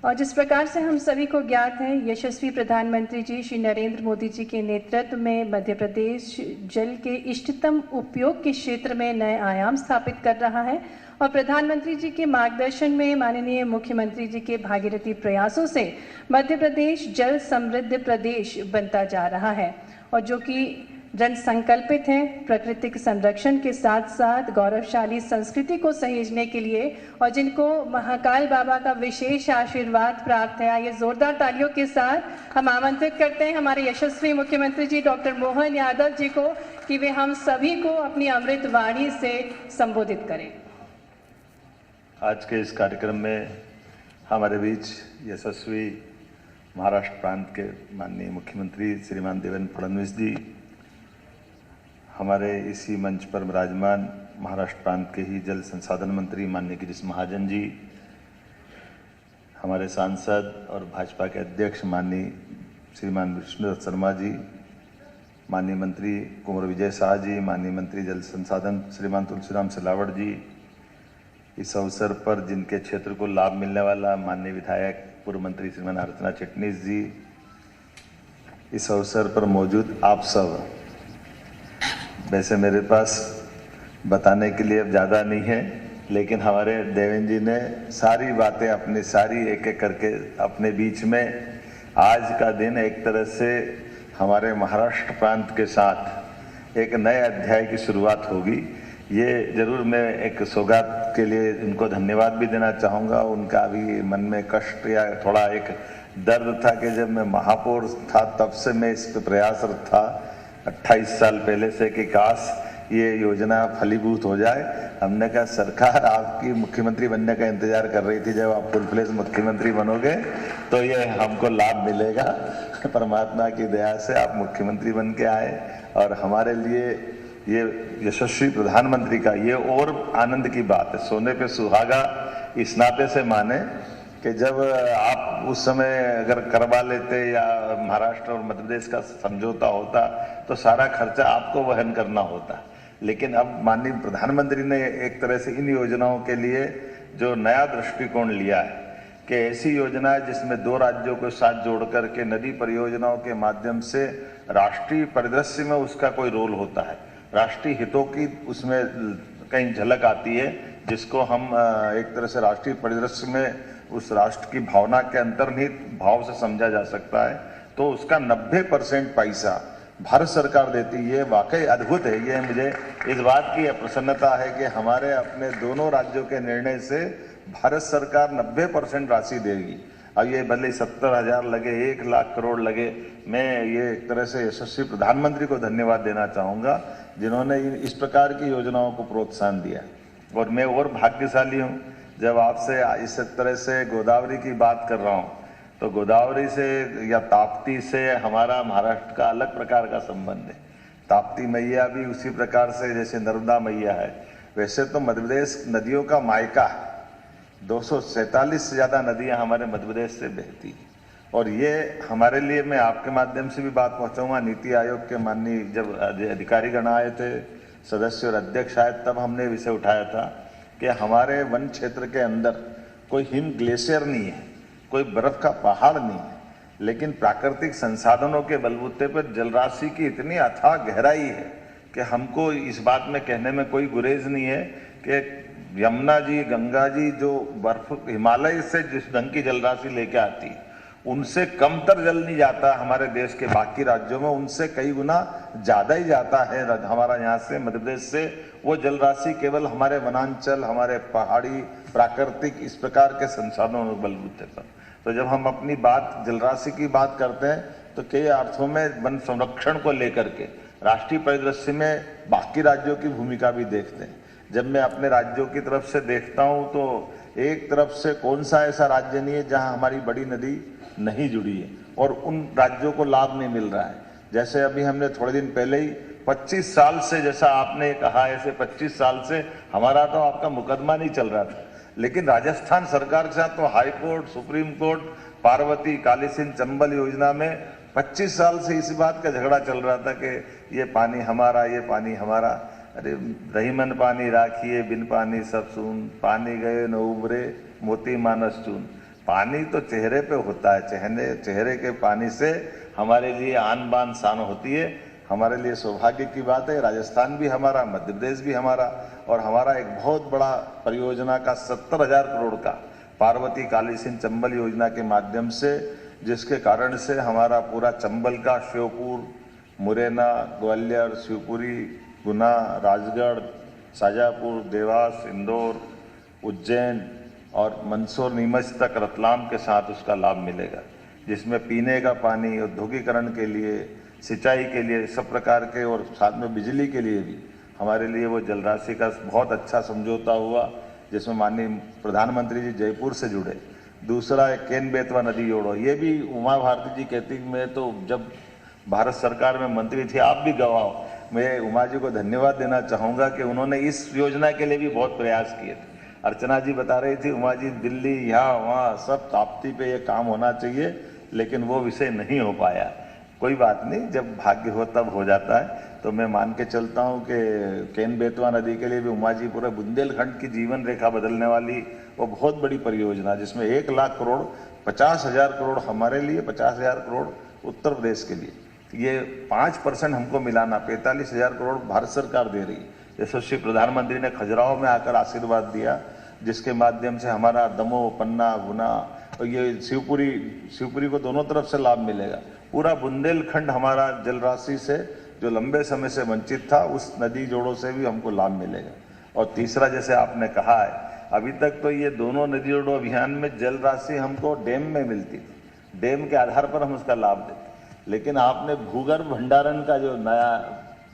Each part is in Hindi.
और जिस प्रकार से हम सभी को ज्ञात है, यशस्वी प्रधानमंत्री जी श्री नरेंद्र मोदी जी के नेतृत्व में मध्य प्रदेश जल के इष्टतम उपयोग के क्षेत्र में नए आयाम स्थापित कर रहा है और प्रधानमंत्री जी के मार्गदर्शन में माननीय मुख्यमंत्री जी के भागीरथी प्रयासों से मध्य प्रदेश जल समृद्ध प्रदेश बनता जा रहा है और जो कि जन संकल्पित हैं प्राकृतिक संरक्षण के साथ साथ गौरवशाली संस्कृति को सहेजने के लिए और जिनको महाकाल बाबा का विशेष आशीर्वाद प्राप्त है। आइए जोरदार तालियों के साथ हम आमंत्रित करते हैं हमारे यशस्वी मुख्यमंत्री जी डॉक्टर मोहन यादव जी को कि वे हम सभी को अपनी अमृत वाणी से संबोधित करें। आज के इस कार्यक्रम में हमारे बीच यशस्वी महाराष्ट्र प्रांत के माननीय मुख्यमंत्री श्रीमान देवेंद्र फडणवीस जी, हमारे इसी मंच पर विराजमान महाराष्ट्र प्रांत के ही जल संसाधन मंत्री माननीय गिरीश महाजन जी, हमारे सांसद और भाजपा के अध्यक्ष माननीय श्रीमान विष्णुदत्त शर्मा जी, माननीय मंत्री कुंवर विजय शाह जी, माननीय मंत्री जल संसाधन श्रीमान तुलसीराम सिलावट जी, इस अवसर पर जिनके क्षेत्र को लाभ मिलने वाला माननीय विधायक पूर्व मंत्री श्रीमान अर्चना चिटनीस जी, इस अवसर पर मौजूद आप सब। वैसे मेरे पास बताने के लिए अब ज़्यादा नहीं है, लेकिन हमारे देवेंद्र जी ने सारी बातें अपनी सारी एक एक करके अपने बीच में आज का दिन एक तरह से हमारे महाराष्ट्र प्रांत के साथ एक नए अध्याय की शुरुआत होगी। ये जरूर मैं एक सौगात के लिए उनको धन्यवाद भी देना चाहूँगा। उनका भी मन में कष्ट या थोड़ा एक दर्द था कि जब मैं महापौर था तब से मैं इस पर प्रयासरत था 28 साल पहले से कि काश ये योजना फलीभूत हो जाए। हमने कहा सरकार आपकी मुख्यमंत्री बनने का इंतजार कर रही थी, जब आप फुल फ्लेज मुख्यमंत्री बनोगे तो ये हमको लाभ मिलेगा। परमात्मा की दया से आप मुख्यमंत्री बन के आए और हमारे लिए ये यशस्वी प्रधानमंत्री का ये और आनंद की बात है, सोने पे सुहागा इस नाते से माने कि जब आप उस समय अगर करवा लेते या महाराष्ट्र और मध्य प्रदेश का समझौता होता तो सारा खर्चा आपको वहन करना होता, लेकिन अब माननीय प्रधानमंत्री ने एक तरह से इन योजनाओं के लिए जो नया दृष्टिकोण लिया है कि ऐसी योजना है जिसमें 2 राज्यों को साथ जोड़ करके नदी परियोजनाओं के माध्यम से राष्ट्रीय परिदृश्य में उसका कोई रोल होता है, राष्ट्रीय हितों की उसमें कहीं झलक आती है, जिसको हम एक तरह से राष्ट्रीय परिदृश्य में उस राष्ट्र की भावना के अंतर्निहित भाव से समझा जा सकता है। तो उसका 90% पैसा भारत सरकार देती है। ये वाकई अद्भुत है। ये मुझे इस बात की प्रसन्नता है कि हमारे अपने दोनों राज्यों के निर्णय से भारत सरकार 90% राशि देगी। अब ये भले 70,000 लगे, 1 लाख करोड़ लगे, मैं ये एक तरह से यशस्वी प्रधानमंत्री को धन्यवाद देना चाहूँगा जिन्होंने इस प्रकार की योजनाओं को प्रोत्साहन दिया। और मैं और भाग्यशाली हूँ जब आपसे इस तरह से गोदावरी की बात कर रहा हूँ, तो गोदावरी से या ताप्ती से हमारा महाराष्ट्र का अलग प्रकार का संबंध है। ताप्ती मैया भी उसी प्रकार से जैसे नर्मदा मैया है, वैसे तो मध्य प्रदेश नदियों का मायका है। 247 से ज़्यादा नदियाँ हमारे मध्य प्रदेश से बहती हैं और ये हमारे लिए, मैं आपके माध्यम से भी बात पहुँचाऊँगा, नीति आयोग के माननीय जब अधिकारीगण आए थे, सदस्य और अध्यक्ष आए, तब हमने विषय उठाया था कि हमारे वन क्षेत्र के अंदर कोई हिम ग्लेशियर नहीं है, कोई बर्फ का पहाड़ नहीं है, लेकिन प्राकृतिक संसाधनों के बलबूते पर जलराशि की इतनी अथाह गहराई है कि हमको इस बात में कहने में कोई गुरेज नहीं है कि यमुना जी, गंगा जी जो बर्फ हिमालय से जिस ढंग की जलराशि लेके आती है, उनसे कमतर जल नहीं जाता हमारे देश के बाकी राज्यों में, उनसे कई गुना ज़्यादा ही जाता है हमारा यहाँ से मध्य प्रदेश से। वो जल राशि केवल हमारे वनांचल, हमारे पहाड़ी प्राकृतिक इस प्रकार के संसाधनों के बलबूते पर। तो जब हम अपनी बात जल राशि की बात करते हैं तो कई अर्थों में वन संरक्षण को लेकर के राष्ट्रीय परिदृश्य में बाकी राज्यों की भूमिका भी देखते हैं। जब मैं अपने राज्यों की तरफ से देखता हूँ तो एक तरफ से कौन सा ऐसा राज्य नहीं है जहाँ हमारी बड़ी नदी नहीं जुड़ी है और उन राज्यों को लाभ नहीं मिल रहा है। जैसे अभी हमने थोड़े दिन पहले ही 25 साल से, जैसा आपने कहा ऐसे 25 साल से हमारा तो आपका मुकदमा नहीं चल रहा था, लेकिन राजस्थान सरकार के साथ तो high court, supreme court, Parvati, Kali Sindh, Chambal योजना में 25 साल से इसी बात का झगड़ा चल रहा था कि ये पानी हमारा, ये पानी हमारा। अरे रहीमन पानी राखिए, बिन पानी सब सून, पानी गए न उबरे, मोती मानस चून। पानी तो चेहरे पे होता है, चेहरे के पानी से हमारे लिए आन बान शान होती है। हमारे लिए सौभाग्य की बात है, राजस्थान भी हमारा, मध्य प्रदेश भी हमारा, और हमारा एक बहुत बड़ा परियोजना का 70,000 करोड़ का पार्वती काली सिंध चंबल योजना के माध्यम से, जिसके कारण से हमारा पूरा चंबल का श्योपुर, मुरैना, ग्वालियर, शिवपुरी, गुना, राजगढ़, शाजापुर, देवास, इंदौर, उज्जैन और मंदसौर, नीमच तक रतलाम के साथ उसका लाभ मिलेगा, जिसमें पीने का पानी, औद्योगिकरण के लिए, सिंचाई के लिए, सब प्रकार के, और साथ में बिजली के लिए भी हमारे लिए वो जल राशि का बहुत अच्छा समझौता हुआ, जिसमें माननीय प्रधानमंत्री जी जयपुर से जुड़े। दूसरा है केन बेतवा नदी जोड़ो, ये भी उमा भारती जी कहती, मैं तो जब भारत सरकार में मंत्री थी, आप भी गवाह हो, मैं उमा जी को धन्यवाद देना चाहूँगा कि उन्होंने इस योजना के लिए भी बहुत प्रयास किए थे। अर्चना जी बता रही थी, उमा जी दिल्ली यहाँ वहाँ सब ताप्ती पे ये काम होना चाहिए, लेकिन वो विषय नहीं हो पाया। कोई बात नहीं, जब भाग्य हो तब हो जाता है। तो मैं मान के चलता हूँ कि केन बेतवा नदी के लिए भी उमा जी पूरे बुंदेलखंड की जीवन रेखा बदलने वाली वो बहुत बड़ी परियोजना, जिसमें 1 लाख करोड़, 50,000 करोड़ हमारे लिए, 50,000 करोड़ उत्तर प्रदेश के लिए, ये 5% हमको मिलाना, 45,000 करोड़ भारत सरकार दे रही है। यशस्वी प्रधानमंत्री ने खजुराहो में आकर आशीर्वाद दिया, जिसके माध्यम से हमारा दमोह, पन्ना, गुना और ये शिवपुरी को दोनों तरफ से लाभ मिलेगा। पूरा बुंदेलखंड हमारा जल राशि से जो लंबे समय से वंचित था, उस नदी जोड़ों से भी हमको लाभ मिलेगा। और तीसरा, जैसे आपने कहा है, अभी तक तो ये दोनों नदी जोड़ो अभियान में जल राशि हमको डैम में मिलती थी, डैम के आधार पर हम उसका लाभ देते, लेकिन आपने भूगर्भ भंडारण का जो नया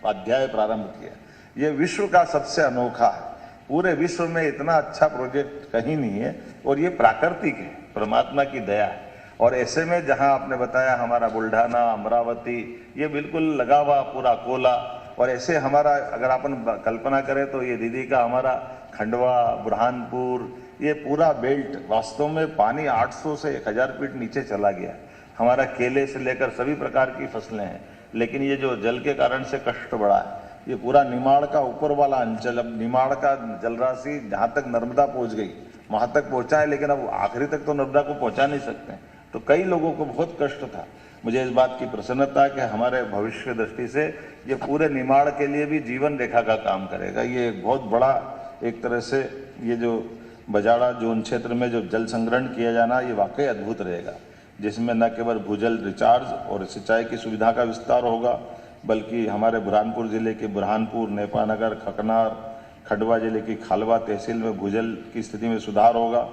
अध्याय प्रारंभ किया, ये विश्व का सबसे अनोखा है। पूरे विश्व में इतना अच्छा प्रोजेक्ट कहीं नहीं है, और ये प्राकृतिक है, परमात्मा की दया है। और ऐसे में जहां आपने बताया हमारा बुल्ढाना, अमरावती, ये बिल्कुल लगा हुआ पूरा कोला, और ऐसे हमारा अगर अपन कल्पना करें तो ये दीदी का हमारा खंडवा, बुरहानपुर, ये पूरा बेल्ट वास्तव में पानी 800 से 1000 फीट नीचे चला गया। हमारा केले से लेकर सभी प्रकार की फसलें हैं, लेकिन ये जो जल के कारण से कष्ट बढ़ा है, ये पूरा निमाड़ का ऊपर वाला अंचल, अब निमाड़ का जल राशि जहाँ तक नर्मदा पहुँच गई वहाँ तक पहुँचा है, लेकिन अब आखिरी तक तो नर्मदा को पहुँचा नहीं सकते, तो कई लोगों को बहुत कष्ट था। मुझे इस बात की प्रसन्नता है कि हमारे भविष्य दृष्टि से ये पूरे निमाड़ के लिए भी जीवन रेखा का काम करेगा। ये बहुत बड़ा एक तरह से ये जो बजाड़ा जोन क्षेत्र में जो जल संग्रहण किया जाना, ये वाकई अद्भुत रहेगा, जिसमें न केवल भूजल रिचार्ज और सिंचाई की सुविधा का विस्तार होगा, बल्कि हमारे बुरहानपुर जिले के बुरहानपुर, नेपानगर, खकनार, खंडवा जिले की खालवा तहसील में भूजल की स्थिति में सुधार होगा,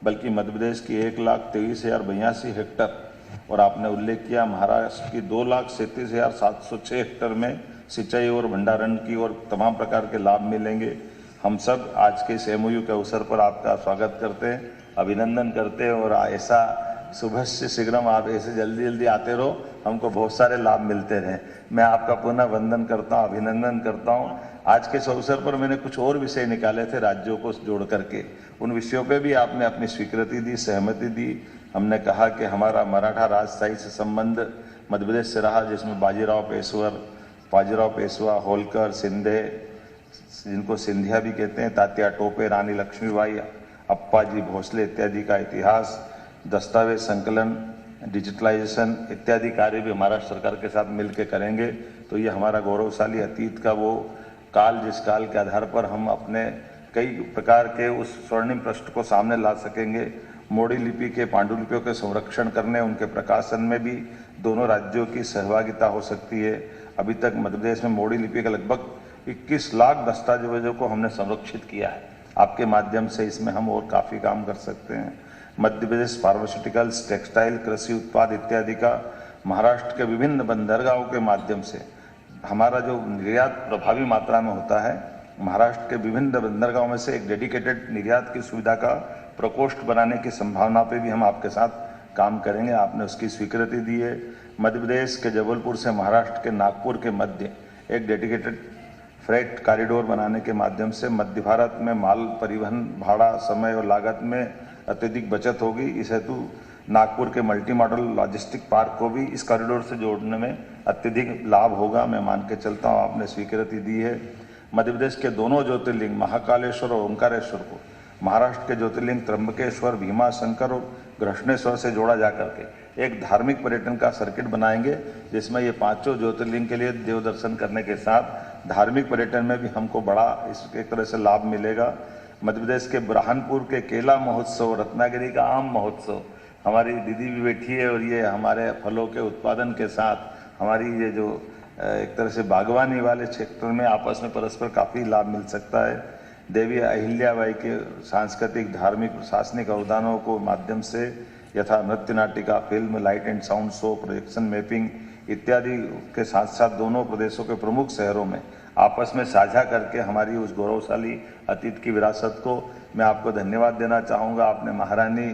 बल्कि मध्य प्रदेश की 1,23,082 हेक्टर, और आपने उल्लेख किया महाराष्ट्र की 2,37,706 हेक्टर में सिंचाई और भंडारण की और तमाम प्रकार के लाभ मिलेंगे। हम सब आज के इस MOU के अवसर पर आपका स्वागत करते हैं, अभिनंदन करते हैं, और ऐसा सुबह से शीघ्रम आप ऐसे जल्दी जल्दी आते रहो, हमको बहुत सारे लाभ मिलते रहें। मैं आपका पुनः वंदन करता हूँ, अभिनंदन करता हूँ। आज के इस अवसर पर मैंने कुछ और विषय निकाले थे राज्यों को जोड़ करके, उन विषयों पे भी आपने अपनी स्वीकृति दी, सहमति दी। हमने कहा कि हमारा मराठा राजशाही से संबंध मध्य प्रदेश से रहा, जिसमें बाजीराव पेशवा, होलकर, सिंधे, जिनको सिंधिया भी कहते हैं, तात्या टोपे, रानी लक्ष्मीबाई, अप्पाजी भोसले इत्यादि का इतिहास, दस्तावेज संकलन, डिजिटलाइजेशन इत्यादि कार्य भी महाराष्ट्र सरकार के साथ मिलकर करेंगे। तो ये हमारा गौरवशाली अतीत का वो काल, जिस काल के आधार पर हम अपने कई प्रकार के उस स्वर्णिम पृष्ठ को सामने ला सकेंगे। मोड़ी लिपि के पांडुलिपियों के संरक्षण करने, उनके प्रकाशन में भी दोनों राज्यों की सहभागिता हो सकती है। अभी तक मध्य प्रदेश में मोड़ी लिपि के लगभग 21 लाख दस्तावेजों को हमने संरक्षित किया है। आपके माध्यम से इसमें हम और काफ़ी काम कर सकते हैं। मध्य प्रदेश फार्मास्यूटिकल्स, टेक्सटाइल, कृषि उत्पाद इत्यादि का महाराष्ट्र के विभिन्न बंदरगाहों के माध्यम से हमारा जो निर्यात प्रभावी मात्रा में होता है, महाराष्ट्र के विभिन्न बंदरगाहों में से एक डेडिकेटेड निर्यात की सुविधा का प्रकोष्ठ बनाने की संभावना पे भी हम आपके साथ काम करेंगे। आपने उसकी स्वीकृति दी है। मध्य प्रदेश के जबलपुर से महाराष्ट्र के नागपुर के मध्य एक डेडिकेटेड फ्रेट कॉरिडोर बनाने के माध्यम से मध्य भारत में माल परिवहन, भाड़ा, समय और लागत में अत्यधिक बचत होगी। इस हेतु नागपुर के मल्टी मॉडल लॉजिस्टिक पार्क को भी इस कॉरिडोर से जोड़ने में अत्यधिक लाभ होगा। मैं मान के चलता हूँ आपने स्वीकृति दी है। मध्य प्रदेश के दोनों ज्योतिर्लिंग महाकालेश्वर और ओंकारेश्वर को महाराष्ट्र के ज्योतिर्लिंग त्र्यंबकेश्वर, भीमाशंकर और घृष्णेश्वर से जोड़ा जाकर के एक धार्मिक पर्यटन का सर्किट बनाएंगे, जिसमें ये पांचों ज्योतिर्लिंग के लिए देव दर्शन करने के साथ धार्मिक पर्यटन में भी हमको बड़ा इस एक तरह से लाभ मिलेगा। मध्य प्रदेश के बुरहानपुर के केला महोत्सव, रत्नागिरी का आम महोत्सव, हमारी दीदी भी बैठी है और ये हमारे फलों के उत्पादन के साथ हमारी ये जो एक तरह से बागवानी वाले क्षेत्र में आपस में परस्पर काफ़ी लाभ मिल सकता है। देवी अहिल्याबाई के सांस्कृतिक, धार्मिक, प्रशासनिक अवदानों को माध्यम से यथा नृत्य नाटिका, film, light and sound show, projection mapping इत्यादि के साथ साथ दोनों प्रदेशों के प्रमुख शहरों में आपस में साझा करके हमारी उस गौरवशाली अतीत की विरासत को मैं आपको धन्यवाद देना चाहूँगा। आपने महारानी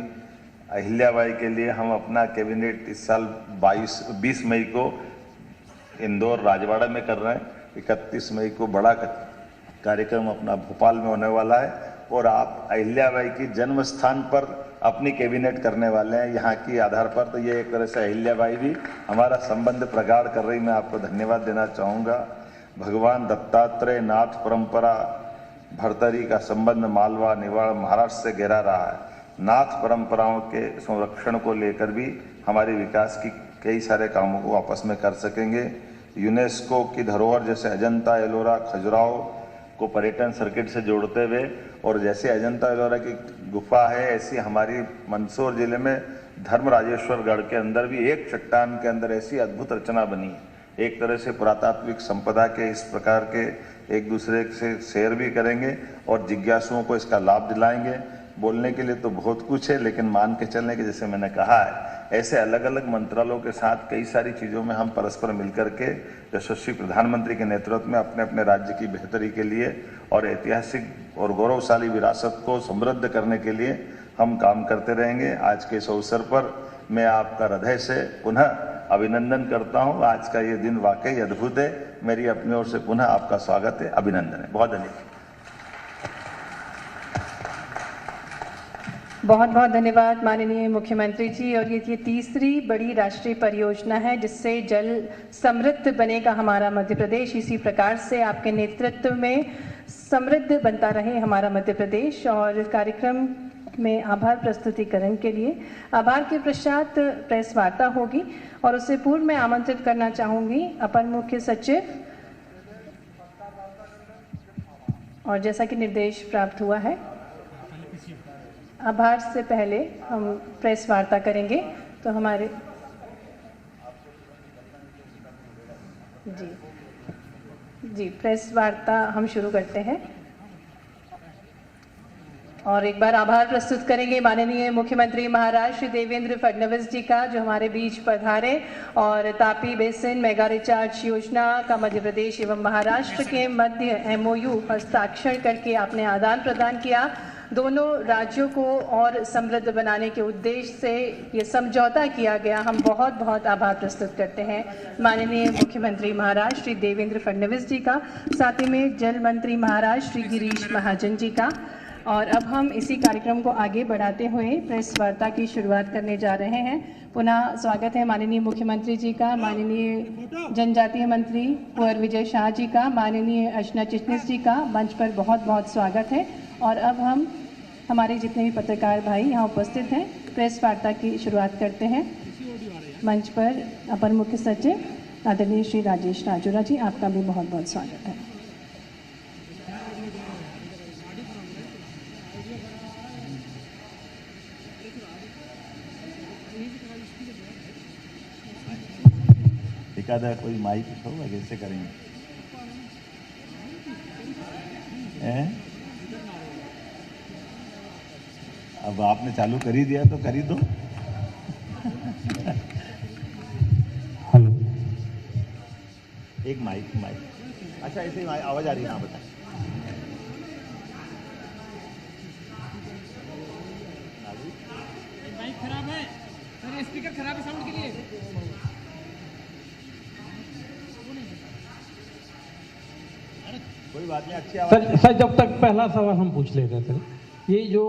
अहिल्याबाई के लिए हम अपना कैबिनेट इस साल 20 मई को इंदौर राजवाड़ा में कर रहे हैं। 31 मई को बड़ा कार्यक्रम अपना भोपाल में होने वाला है और आप अहिल्याबाई की जन्म स्थान पर अपनी कैबिनेट करने वाले हैं यहाँ की आधार पर। तो ये एक तरह से अहिल्याबाई भी हमारा संबंध प्रगाढ़ कर रही, मैं आपको धन्यवाद देना चाहूँगा। भगवान दत्तात्रेय नाथ परंपरा भरतरी का संबंध मालवा, निवाड़, महाराष्ट्र से गहरा रहा है। नाथ परंपराओं के संरक्षण को लेकर भी हमारे विकास की कई सारे कामों को आपस में कर सकेंगे। यूनेस्को की धरोहर जैसे अजंता एलोरा, खजुराहो को पर्यटन सर्किट से जोड़ते हुए, और जैसे अजंता एलोरा की गुफा है ऐसी हमारी मंदसौर जिले में धर्मराजेश्वर गढ़ के अंदर भी एक चट्टान के अंदर ऐसी अद्भुत रचना बनी है। एक तरह से पुरातात्विक संपदा के इस प्रकार के एक दूसरे से शेयर भी करेंगे और जिज्ञासुओं को इसका लाभ दिलाएंगे। बोलने के लिए तो बहुत कुछ है, लेकिन मान के चलने के जैसे मैंने कहा है, ऐसे अलग अलग मंत्रालयों के साथ कई सारी चीज़ों में हम परस्पर मिलकर के यशस्वी प्रधानमंत्री के नेतृत्व में अपने अपने राज्य की बेहतरी के लिए और ऐतिहासिक और गौरवशाली विरासत को समृद्ध करने के लिए हम काम करते रहेंगे। आज के इस अवसर पर मैं आपका हृदय से पुनः अभिनंदन करता हूँ। आज का ये दिन वाकई अद्भुत है। मेरी अपनी ओर से पुनः आपका स्वागत है, अभिनंदन है। बहुत धन्यवाद। बहुत बहुत धन्यवाद माननीय मुख्यमंत्री जी। और ये तीसरी बड़ी राष्ट्रीय परियोजना है जिससे जल समृद्ध बनेगा हमारा मध्य प्रदेश। इसी प्रकार से आपके नेतृत्व में समृद्ध बनता रहे हमारा मध्य प्रदेश। और कार्यक्रम में आभार प्रस्तुतिकरण के लिए आभार के पश्चात प्रेस वार्ता होगी और उससे पूर्व मैं आमंत्रित करना चाहूँगी अपर मुख्य सचिव, और जैसा कि निर्देश प्राप्त हुआ है आभार से पहले हम प्रेस वार्ता करेंगे। तो हमारे जी प्रेस वार्ता हम शुरू करते हैं और एक बार आभार प्रस्तुत करेंगे माननीय मुख्यमंत्री महाराष्ट्र देवेंद्र फडणवीस जी का, जो हमारे बीच पधारे और तापी बेसिन मेगा रिचार्ज योजना का मध्य प्रदेश एवं महाराष्ट्र के मध्य MOU हस्ताक्षर करके आपने आदान प्रदान किया। दोनों राज्यों को और समृद्ध बनाने के उद्देश्य से ये समझौता किया गया। हम बहुत बहुत आभार प्रस्तुत करते हैं माननीय मुख्यमंत्री महाराष्ट्र श्री देवेंद्र फडणवीस जी का, साथ ही में जल मंत्री महाराष्ट्र श्री गिरीश महाजन जी का। और अब हम इसी कार्यक्रम को आगे बढ़ाते हुए प्रेस वार्ता की शुरुआत करने जा रहे हैं। पुनः स्वागत है माननीय मुख्यमंत्री जी का, माननीय जनजातीय मंत्री कुंवर विजय शाह जी का, माननीय अर्चना चिटनिस जी का मंच पर बहुत बहुत स्वागत है। और अब हम हमारे जितने भी पत्रकार भाई यहाँ उपस्थित हैं प्रेस वार्ता की शुरुआत करते हैं। मंच पर अपर मुख्य सचिव आदरणीय श्री राजेश राजोरा जी, आपका भी बहुत बहुत स्वागत है। एखादा कोई माइक होगा, कैसे करेंगे? अब आपने चालू कर ही दिया तो कर ही दो। हेलो, एक माइक। अच्छा, ऐसे ही आवाज आ रही है? हाँ, बताएं। माइक खराब है सर, स्पीकर खराब है साउंड के लिए। कोई बात नहीं, अच्छी आवाज। सर जब तक पहला सवाल हम पूछ लेते थे, ये जो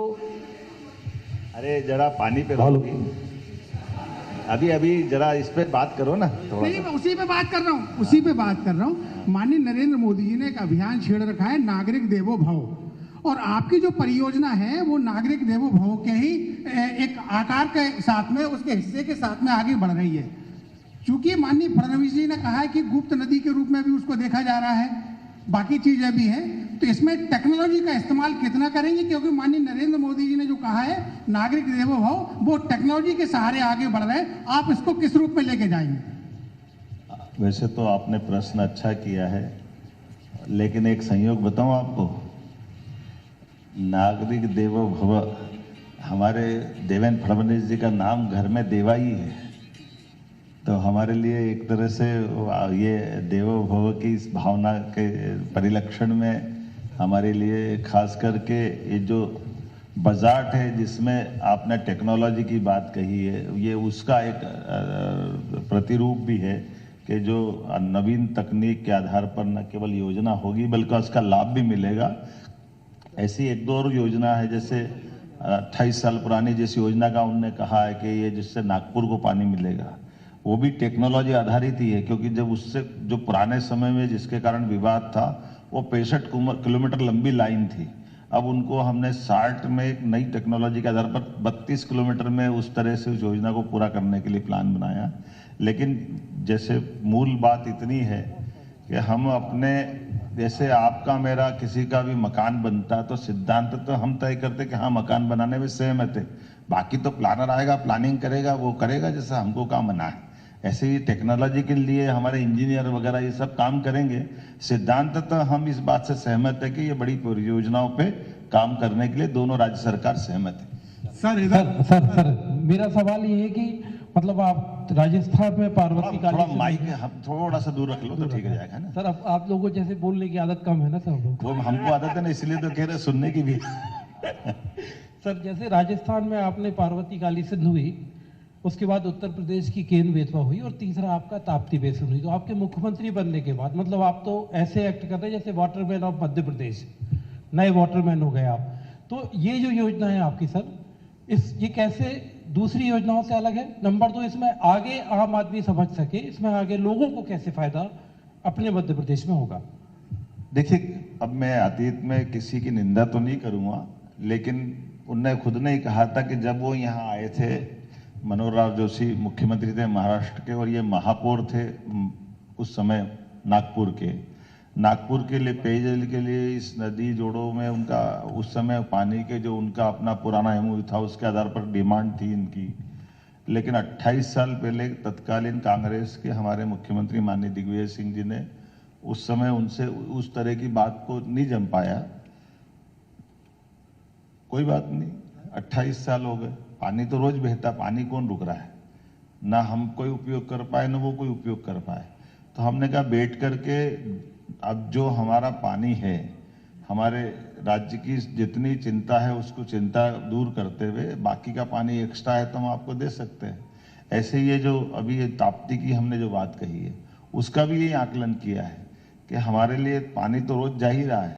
अरे जरा पानी पे रहो, अभी जरा इस पे बात करो ना। नहीं, मैं उसी पे बात कर रहा हूँ, माननीय नरेंद्र मोदी जी ने एक अभियान छेड़ रखा है, नागरिक देवो भव। और आपकी जो परियोजना है वो नागरिक देवो भव के ही एक आकार के साथ में, उसके हिस्से के साथ में आगे बढ़ रही है। चूंकि माननीय फडणवीस जी ने कहा है कि गुप्त नदी के रूप में भी उसको देखा जा रहा है, बाकी चीजें भी हैं, तो इसमें टेक्नोलॉजी का इस्तेमाल कितना करेंगे? क्योंकि माननीय नरेंद्र मोदी जी ने जो कहा है नागरिक देवो भव, वो टेक्नोलॉजी के सहारे आगे बढ़ रहे हैं, आप इसको किस रूप में लेके जाएंगे? वैसे तो आपने प्रश्न अच्छा किया है, लेकिन एक संयोग बताऊं आपको, नागरिक देवो भव, हमारे देवेंद्र फडणवीस जी का नाम घर में देवा ही है, तो हमारे लिए एक तरह से ये देवो भव की इस भावना के परिलक्षण में हमारे लिए खास करके ये जो बजट है जिसमें आपने टेक्नोलॉजी की बात कही है, ये उसका एक प्रतिरूप भी है कि जो नवीन तकनीक के आधार पर न केवल योजना होगी बल्कि उसका लाभ भी मिलेगा। ऐसी एक दो और योजना है, जैसे 28 साल पुरानी जिस योजना का उन्होंने कहा है कि ये जिससे नागपुर को पानी मिलेगा, वो भी टेक्नोलॉजी आधारित ही है, क्योंकि जब उससे जो पुराने समय में जिसके कारण विवाद था वो 65 किलोमीटर लंबी लाइन थी, अब उनको हमने 60 में एक नई टेक्नोलॉजी के आधार पर 32 किलोमीटर में उस तरह से उस योजना को पूरा करने के लिए प्लान बनाया। लेकिन जैसे मूल बात इतनी है कि हम अपने, जैसे आपका मेरा किसी का भी मकान बनता तो सिद्धांत तो हम तय करते कि हाँ मकान बनाने में सहमत है, बाकी तो प्लानर आएगा, प्लानिंग करेगा, वो करेगा जैसा हमको काम बना है। ऐसे ही टेक्नोलॉजी के लिए हमारे इंजीनियर वगैरह ये सब काम करेंगे। सिद्धांत तो हम इस बात से सहमत है कि ये बड़ी परियोजनाओं पे काम करने के लिए दोनों राज्य सरकार सहमत है। सर मेरा सवाल ये है कि मतलब आप राजस्थान में पार्वती काली, थोड़ा माइक हम थोड़ा सा दूर रख लो तो ठीक हो जाएगा ना सर। अब आप लोगों जैसे बोलने की आदत कम है ना सर, वो हमको आदत है ना, इसलिए तो कह रहे सुनने की भी। सर जैसे राजस्थान में आपने पार्वती काली सिंधु हुई, उसके बाद उत्तर प्रदेश की केन बेतवा हुई और तीसरा आपका ताप्ती बेसिन हुई। तो आपके मुख्यमंत्री बनने के बाद मतलब आप तो ऐसे एक्ट कर रहे हैं जैसे वाटरमैन ऑफ मध्य प्रदेश, नए वाटरमैन हो गए आप। तो ये जो योजना है आपकी सर, ये कैसे दूसरी योजनाओं से अलग है? नंबर 2, इसमें आगे आम आदमी समझ सके, इसमें आगे लोगों को कैसे फायदा अपने मध्य प्रदेश में होगा? देखिए, अब मैं अतीत में किसी की निंदा तो नहीं करूंगा, लेकिन उनने खुद ने ही कहा था कि जब वो यहाँ आए थे, मनोहर लाल जोशी मुख्यमंत्री थे महाराष्ट्र के और ये महापौर थे उस समय नागपुर के लिए पेयजल के लिए इस नदी जोड़ों में उनका उस समय पानी के जो उनका अपना पुराना एमओयू था उसके आधार पर डिमांड थी इनकी। लेकिन 28 साल पहले तत्कालीन कांग्रेस के हमारे मुख्यमंत्री माननीय दिग्विजय सिंह जी ने उस समय उनसे उस तरह की बात को नहीं जम पाया। कोई बात नहीं, 28 साल हो गए, पानी तो रोज बहता, पानी कौन रुक रहा है? ना हम कोई उपयोग कर पाए ना वो कोई उपयोग कर पाए। तो हमने कहा बैठ करके अब जो हमारा पानी है, हमारे राज्य की जितनी चिंता है उसको चिंता दूर करते हुए बाकी का पानी एक्स्ट्रा है तो हम आपको दे सकते हैं। ऐसे ये जो अभी ये ताप्ती की हमने जो बात कही है उसका भी ये आकलन किया है कि हमारे लिए पानी तो रोज जा ही रहा है।